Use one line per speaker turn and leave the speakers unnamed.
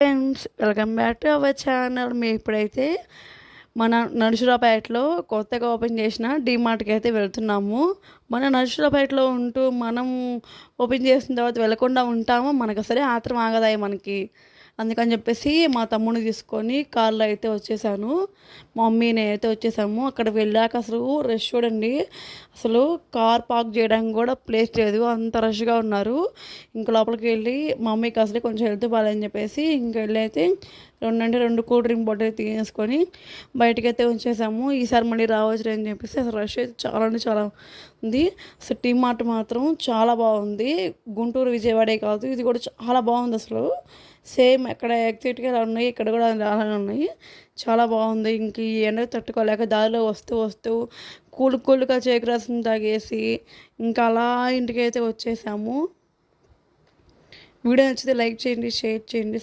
Friends, welcome back to our channel. మేము ఇప్పుడైతే మన నరసరావుపేటలో కొత్తగా ఓపెన్ చేసిన డీమార్ట్కి అయితే వెళ్తున్నాము. మన నరసరావుపేటలో ఉంటూ మనం ఓపెన్ చేసిన తర్వాత వెళ్ళకుండా ఉంటాము, మనకు అసలే ఆత్రం ఆగదాయి మనకి. అందుకని చెప్పేసి మా తమ్ముడిని తీసుకొని కార్లో అయితే వచ్చేసాను. మా మమ్మీ నేనైతే వచ్చేసాము. అక్కడ వెళ్ళాక అసలు రష్ చూడండి, అసలు కార్ పార్క్ చేయడానికి కూడా ప్లేస్ లేదు, అంత రష్గా ఉన్నారు. ఇంకా లోపలికి వెళ్ళి మా మమ్మీకి అసలు కొంచెం హెల్త్ బాగాలని చెప్పేసి ఇంక వెళ్ళి అయితే రెండు కూల్ డ్రింక్ బాటిల్ తీసుకొని బయటకైతే వచ్చేసాము. ఈసారి మళ్ళీ రావచ్చు అని చెప్పేసి అసలు రష్ అయితే చాలా అంటే చాలా ఉంది. అసలు టీ మార్ట్ మాత్రం చాలా బాగుంది. గుంటూరు విజయవాడే కాదు, ఇది కూడా చాలా బాగుంది. అసలు సేమ్ ఎక్కడ ఎగ్జాక్ట్గా ఎలా ఉన్నాయి, ఇక్కడ కూడా అలానే ఉన్నాయి. చాలా బాగుంది. ఇంక ఈ ఎండకు తట్టుకోలేక దారిలో వస్తూ వస్తూ కూలుగా చేకు రసం తాగేసి ఇంకా అలా ఇంటికి అయితే వచ్చేసాము. వీడియో నచ్చితే లైక్ చేయండి, షేర్ చేయండి,